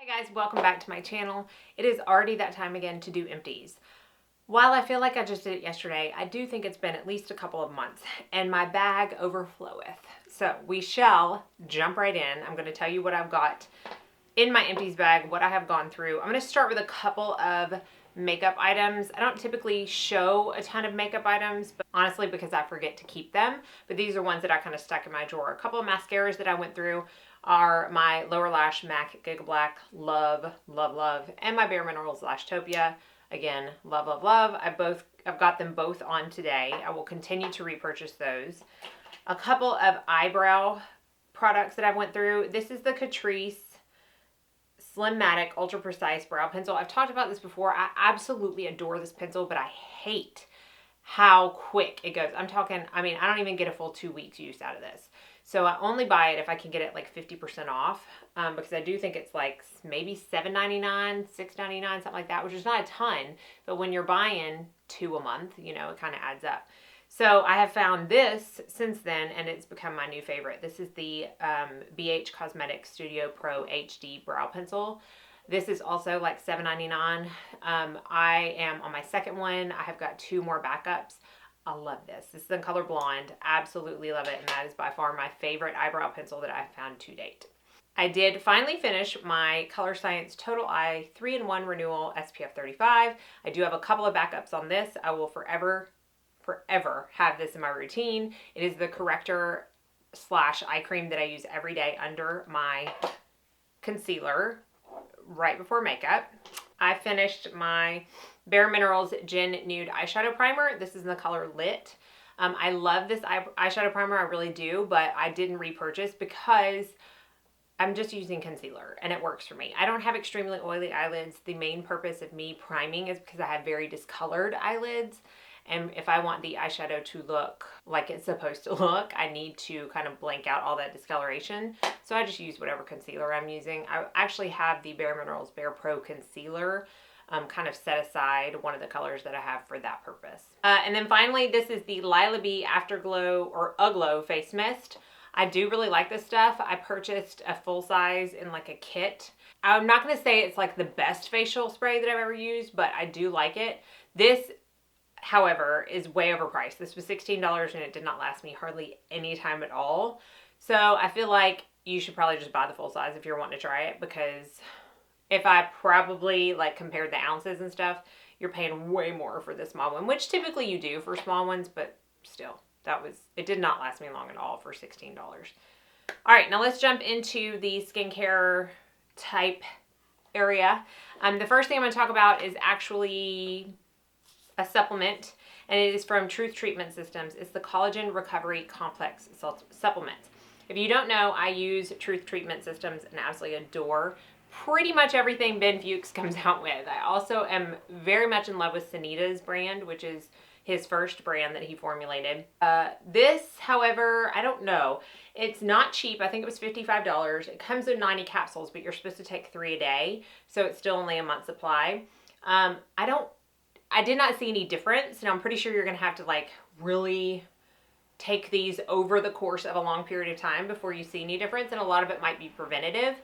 Hey guys, welcome back to my channel. It is already that time again to do empties. While I feel like I just did it yesterday, I do think it's been at least a couple of months and my bag overfloweth. So we shall jump right in. I'm going to tell you what I've got in my empties bag, what I have gone through. I'm going to start with a couple of makeup items. I don't typically show a ton of makeup items, but honestly because I forget to keep them. But these are ones that I kind of stuck in my drawer. A couple of mascaras that I went through are my Lower Lash MAC Giga Black, love, love, love, and my Bare Minerals Lashtopia. Again, love, love, love. I've got them both on today. I will continue to repurchase those. A couple of eyebrow products that I went through. This is the Catrice Slimmatic Ultra Precise Brow Pencil. I've talked about this before. I absolutely adore this pencil, but I hate how quick it goes. I'm talking, I don't even get a full 2 weeks use out of this. So I only buy it if I can get it like 50% off, because I do think it's like maybe $7.99, $6.99, something like that, which is not a ton, but when you're buying 2 a month, you know, it kind of adds up. So I have found this since then, and it's become my new favorite. This is the BH Cosmetics Studio Pro HD Brow Pencil. This is also like $7.99. I am on my second one. I have got 2 more backups. I love this. This is in color blonde. Absolutely love it, and that is by far my favorite eyebrow pencil that I've found to date. I did finally finish my Colorscience Total Eye 3-in-1 Renewal SPF 35. I do have a couple of backups on this. I will forever have this in my routine. It is the corrector / eye cream that I use every day under my concealer right before makeup. I finished my Bare Minerals Gin Nude Eyeshadow Primer. This is in the color Lit. I love this eyeshadow primer, I really do, but I didn't repurchase because I'm just using concealer and it works for me. I don't have extremely oily eyelids. The main purpose of me priming is because I have very discolored eyelids. And if I want the eyeshadow to look like it's supposed to look, I need to kind of blank out all that discoloration. So I just use whatever concealer I'm using. I actually have the Bare Minerals Bare Pro Concealer kind of set aside, one of the colors that I have for that purpose. And then finally, this is the Lila Bee Afterglow or Aglow Face Mist. I do really like this stuff. I purchased a full size in like a kit. I'm not going to say it's like the best facial spray that I've ever used, but I do like it. This, however, is way overpriced. This was $16 and it did not last me hardly any time at all. So I feel like you should probably just buy the full size if you're wanting to try it, because if I probably like compared the ounces and stuff, you're paying way more for the small one, which typically you do for small ones, but still, it did not last me long at all for $16. All right, now let's jump into the skincare type area. The first thing I'm going to talk about is actually a supplement, and it is from Truth Treatment Systems. It's the Collagen Recovery Complex Supplement. If you don't know, I use Truth Treatment Systems and absolutely adore pretty much everything Ben Fuchs comes out with. I also am very much in love with Neetas brand, which is his first brand that he formulated. This, however, I don't know. It's not cheap. I think it was $55. It comes in 90 capsules, but you're supposed to take 3 a day, so it's still only a month supply. I did not see any difference, and I'm pretty sure you're going to have to like really take these over the course of a long period of time before you see any difference, and a lot of it might be preventative,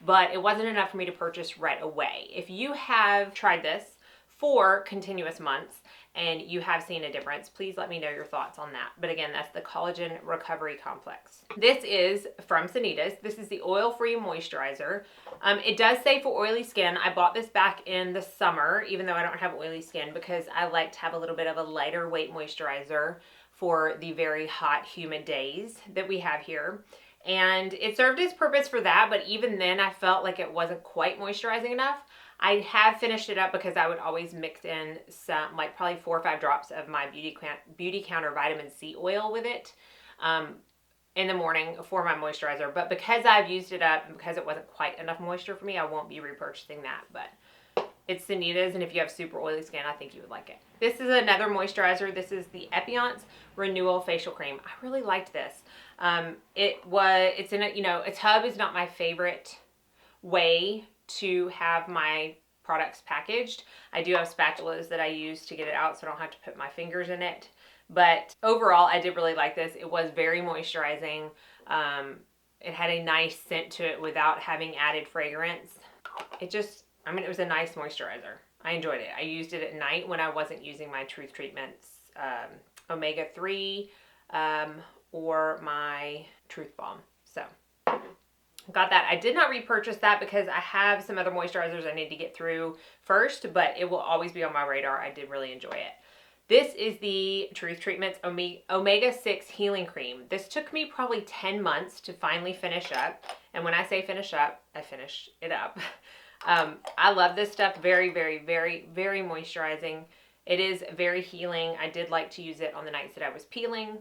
but it wasn't enough for me to purchase right away. If you have tried this for continuous months and you have seen a difference, please let me know your thoughts on that. But again, that's the Collagen Recovery Complex. This is from Neetas. This is the oil-free moisturizer. It does say for oily skin. I bought this back in the summer, even though I don't have oily skin, because I like to have a little bit of a lighter weight moisturizer for the very hot, humid days that we have here. And it served its purpose for that, but even then I felt like it wasn't quite moisturizing enough. I have finished it up because I would always mix in some, like probably 4 or 5 drops of my Beautycounter vitamin C oil with it in the morning for my moisturizer. But because I've used it up and because it wasn't quite enough moisture for me, I won't be repurchasing that. But it's Neetas, and if you have super oily skin, I think you would like it. This is another moisturizer. This is the Ebates Renewal Facial Cream. I really liked this. It's in a, you know, a tub is not my favorite way to have my products packaged. I do have spatulas that I use to get it out so I don't have to put my fingers in it. But overall, I did really like this. It was very moisturizing. It had a nice scent to it without having added fragrance. it just, I mean, it was a nice moisturizer. I enjoyed it. I used it at night when I wasn't using my Truth Treatments omega-3 or my Truth Balm. So got that. I did not repurchase that because I have some other moisturizers I need to get through first, but it will always be on my radar. I did really enjoy it. This is the Truth Treatments Omega-6 Healing Cream. This took me probably 10 months to finally finish up. And when I say finish up, I finish it up. I love this stuff. Very, very, very, very moisturizing. It is very healing. I did like to use it on the nights that I was peeling.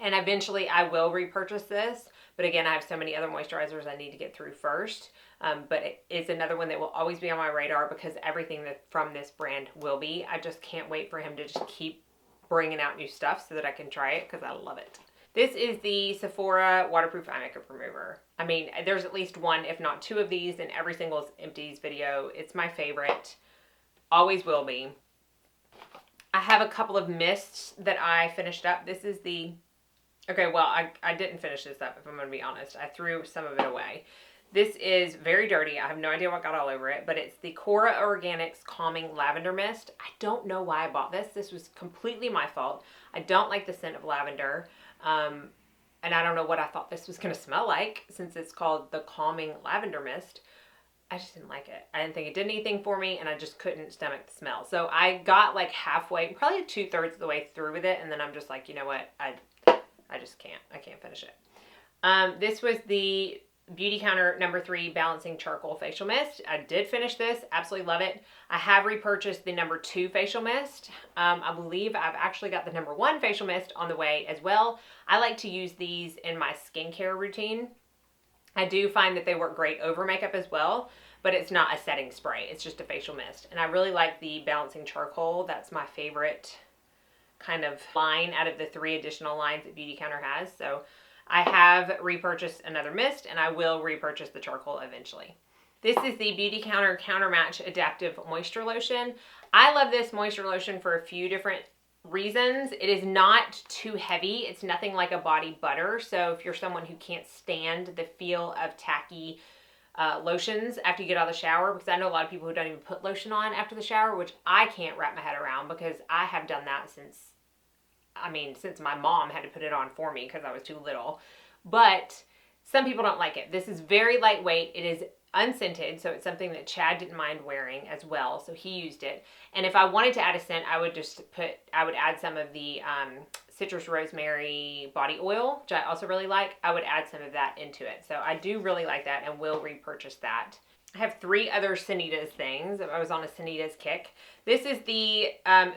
And eventually I will repurchase this. But again, I have so many other moisturizers I need to get through first. But it is another one that will always be on my radar because everything that from this brand will be. I just can't wait for him to just keep bringing out new stuff so that I can try it because I love it. This is the Sephora Waterproof Eye Makeup Remover. I mean, there's at least one, if not two of these in every single Empties video. It's my favorite. Always will be. I have a couple of mists that I finished up. This is the... Okay, well, I didn't finish this up, if I'm going to be honest. I threw some of it away. This is very dirty. I have no idea what got all over it, but it's the Cora Organics Calming Lavender Mist. I don't know why I bought this. This was completely my fault. I don't like the scent of lavender, and I don't know what I thought this was going to smell like since it's called the Calming Lavender Mist. I just didn't like it. I didn't think it did anything for me, and I just couldn't stomach the smell. So I got like halfway, probably 2/3 of the way through with it, and then I'm just like, you know what? I just can't. I can't finish it. This was the Beautycounter No. 3 Balancing Charcoal Facial Mist. I did finish this. Absolutely love it. I have repurchased the No. 2 Facial Mist. I believe I've actually got the No. 1 Facial Mist on the way as well. I like to use these in my skincare routine. I do find that they work great over makeup as well, but it's not a setting spray. It's just a facial mist. And I really like the Balancing Charcoal. That's my favorite kind of line out of the 3 additional lines that Beautycounter has. So I have repurchased another mist, and I will repurchase the charcoal eventually. This is the Beautycounter Countermatch Adaptive Moisture Lotion. I love this moisture lotion for a few different reasons. It is not too heavy. It's nothing like a body butter. So if you're someone who can't stand the feel of tacky lotions after you get out of the shower, because I know a lot of people who don't even put lotion on after the shower, which I can't wrap my head around because I have done that since my mom had to put it on for me because I was too little. But some people don't like it. This is very lightweight. It is unscented, so it's something that Chad didn't mind wearing as well, so he used it. And if I wanted to add a scent, I would add some of the citrus rosemary body oil, which I also really like. I would add some of that into it. So I do really like that and will repurchase that. I have 3 other Neetas things. I was on a Neetas kick. This is the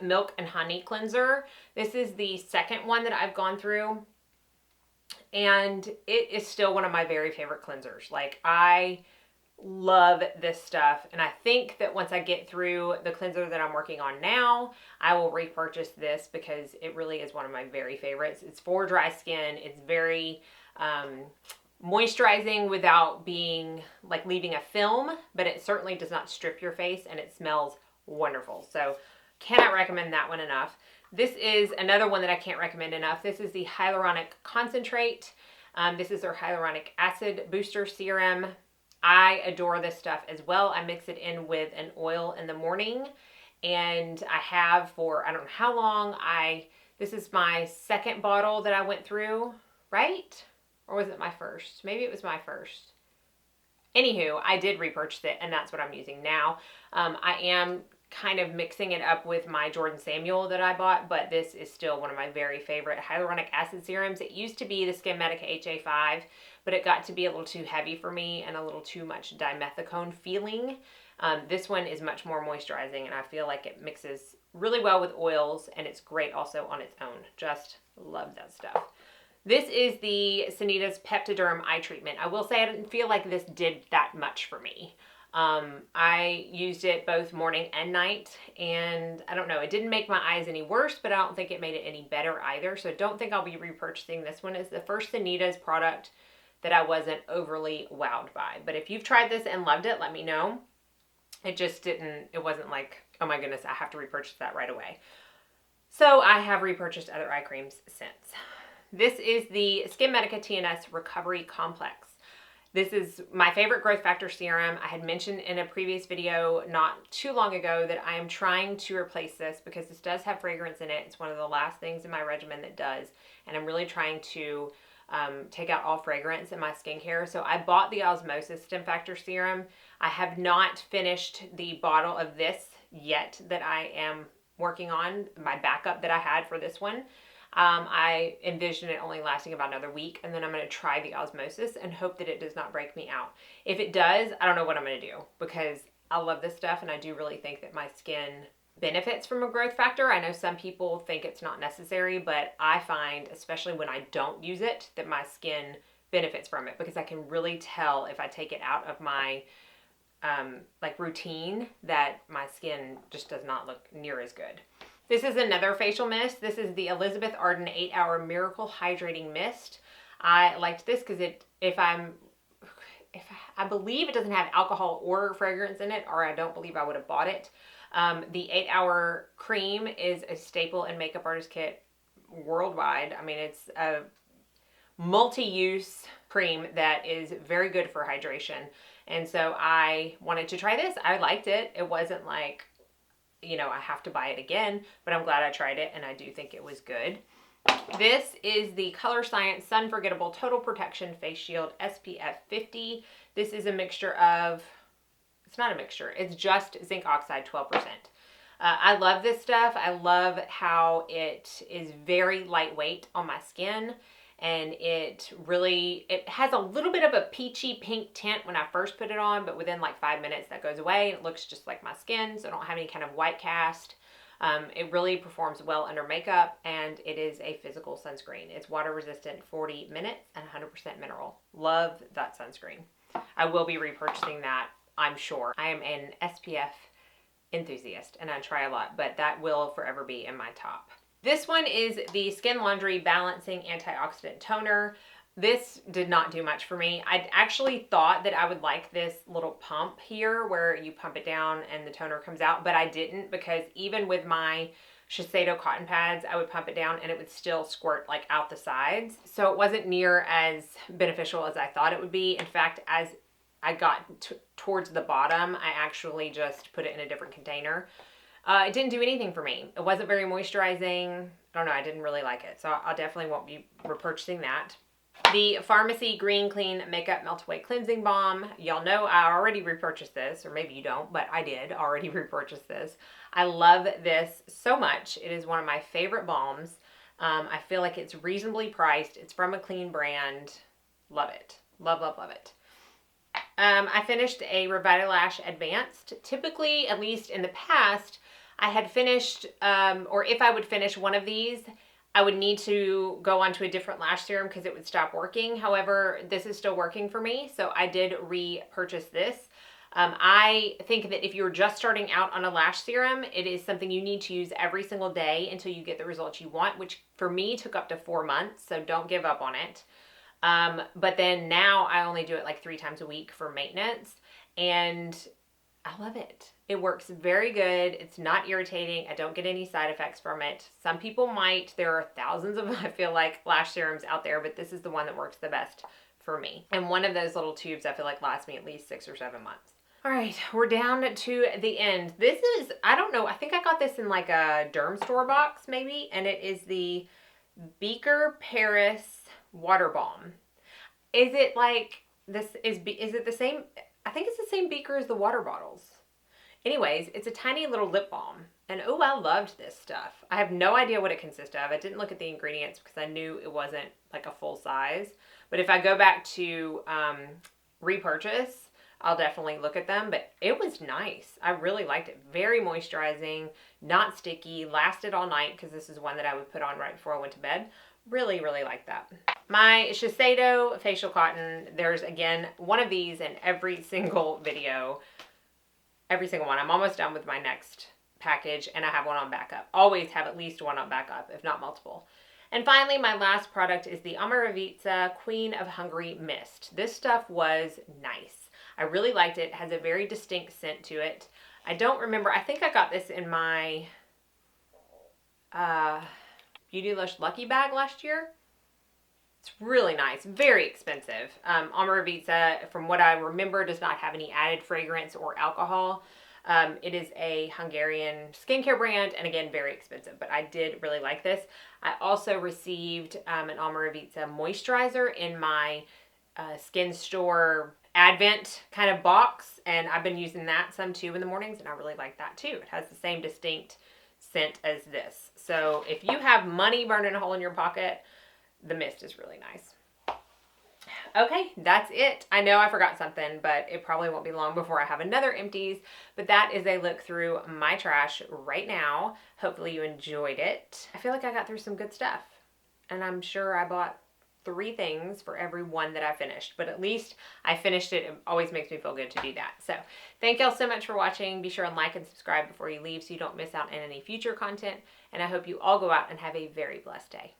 Milk and Honey Cleanser. This is the second one that I've gone through. And it is still one of my very favorite cleansers. Like, I love this stuff. And I think that once I get through the cleanser that I'm working on now, I will repurchase this because it really is one of my very favorites. It's for dry skin. It's very... moisturizing without being like leaving a film, but it certainly does not strip your face, and it smells wonderful. So cannot recommend that one enough. This is another one that I can't recommend enough. This is the Hyaluronic Concentrate. This is their Hyaluronic Acid Booster Serum. I adore this stuff as well. I mix it in with an oil in the morning, and I have for I don't know how long. This is my second bottle that I went through, right? Or was it my first? Maybe it was my first. Anywho, I did repurchase it, and that's what I'm using now. I am kind of mixing it up with my Jordan Samuel that I bought, but this is still one of my very favorite hyaluronic acid serums. It used to be the SkinMedica HA5, but it got to be a little too heavy for me and a little too much dimethicone feeling. This one is much more moisturizing, and I feel like it mixes really well with oils, and it's great also on its own. Just love that stuff. This is the Neetas Peptiderm Eye Treatment. I will say I didn't feel like this did that much for me. I used it both morning and night, and I don't know, it didn't make my eyes any worse, but I don't think it made it any better either. So I don't think I'll be repurchasing this one. It's the first Neetas product that I wasn't overly wowed by. But if you've tried this and loved it, let me know. It wasn't like, oh my goodness, I have to repurchase that right away. So I have repurchased other eye creams since. This is the SkinMedica TNS Recovery Complex. This is my favorite growth factor serum. I had mentioned in a previous video not too long ago that I am trying to replace this because this does have fragrance in it. It's one of the last things in my regimen that does, and I'm really trying to take out all fragrance in my skincare. So I bought the Osmosis Stem Factor Serum. I have not finished the bottle of this yet that I am working on, my backup that I had for this one. I envision it only lasting about another week, and then I'm going to try the Osmosis and hope that it does not break me out. If it does, I don't know what I'm going to do because I love this stuff, and I do really think that my skin benefits from a growth factor. I know some people think it's not necessary, but I find, especially when I don't use it, that my skin benefits from it because I can really tell if I take it out of my like routine that my skin just does not look near as good. This is another facial mist. This is the Elizabeth Arden 8-Hour Miracle Hydrating Mist. I liked this because I believe it doesn't have alcohol or fragrance in it, or I don't believe I would have bought it. The 8-Hour Cream is a staple in makeup artist kit worldwide. I mean, it's a multi-use cream that is very good for hydration. And so I wanted to try this. I liked it. It wasn't like, you know, I have to buy it again, but I'm glad I tried it, and I do think it was good. This is the Colorscience Unforgettable Total Protection Face Shield SPF 50. This is a mixture of, it's not a mixture, it's just zinc oxide 12%. I love this stuff. I love how it is very lightweight on my skin, and it has a little bit of a peachy pink tint when I first put it on, but within like 5 minutes that goes away. It looks just like my skin, so I don't have any kind of white cast. It really performs well under makeup, and it is a physical sunscreen. It's water resistant 40 minutes and 100% mineral. Love that sunscreen. I will be repurchasing that, I'm sure. I am an SPF enthusiast and I try a lot, but that will forever be in my top. This one is the Skin Laundry Balancing Antioxidant Toner. This did not do much for me. I actually thought that I would like this little pump here where you pump it down and the toner comes out, but I didn't, because even with my Shiseido cotton pads, I would pump it down and it would still squirt like out the sides. So it wasn't near as beneficial as I thought it would be. In fact, as I got towards the bottom, I actually just put it in a different container. It didn't do anything for me. It wasn't very moisturizing. I don't know, I didn't really like it. So I definitely won't be repurchasing that. The Pharmacy Green Clean Makeup Melt Away Cleansing Balm. Y'all know I already repurchased this, or maybe you don't, but I did already repurchase this. I love this so much. It is one of my favorite balms. I feel like it's reasonably priced. It's from a clean brand. Love it. Love, love, love it. I finished a Revitalash Advanced. Typically, at least in the past, I had finished, or if I would finish one of these, I would need to go on to a different lash serum because it would stop working. However, this is still working for me, so I did repurchase this. I think that if you're just starting out on a lash serum, it is something you need to use every single day until you get the results you want, which for me took up to 4 months, so don't give up on it. But then now I only do it like 3 times a week for maintenance, and I love it. It works very good. It's not irritating. I don't get any side effects from it. Some people might. There are thousands of, I feel like, lash serums out there, but this is the one that works the best for me. And one of those little tubes I feel like lasts me at least 6 or 7 months. All right, we're down to the end. This is, I don't know, I think I got this in like a derm store box maybe, and it is the Beaker Paris Water Balm. Is it like this? Is it the same? I think it's the same beaker as the water bottles. Anyways, it's a tiny little lip balm. And oh, I loved this stuff. I have no idea what it consists of. I didn't look at the ingredients because I knew it wasn't like a full size. But if I go back to repurchase, I'll definitely look at them. But it was nice. I really liked it. Very moisturizing, not sticky, lasted all night because this is one that I would put on right before I went to bed. Really, really like that. My Shiseido facial cotton, there's again one of these in every single video. Every single one. I'm almost done with my next package, and I have one on backup. Always have at least one on backup, if not multiple. And finally, my last product is the Amaravitsa Queen of Hungary Mist. This stuff was nice. I really liked it. It has a very distinct scent to it. I don't remember. I think I got this in my Beautylush Lucky Bag last year. It's really nice, very expensive. Revitalash, from what I remember, does not have any added fragrance or alcohol. It is a Hungarian skincare brand, and again, very expensive, but I did really like this. I also received an Revitalash moisturizer in my Skin Store Advent kind of box, and I've been using that some too in the mornings, and I really like that too. It has the same distinct scent as this. So if you have money burning a hole in your pocket, the mist is really nice. Okay, that's it. I know I forgot something, but it probably won't be long before I have another Empties. But that is a look through my trash right now. Hopefully you enjoyed it. I feel like I got through some good stuff. And I'm sure I bought 3 things for every one that I finished. But at least I finished it. It always makes me feel good to do that. So thank y'all so much for watching. Be sure and like and subscribe before you leave so you don't miss out on any future content. And I hope you all go out and have a very blessed day.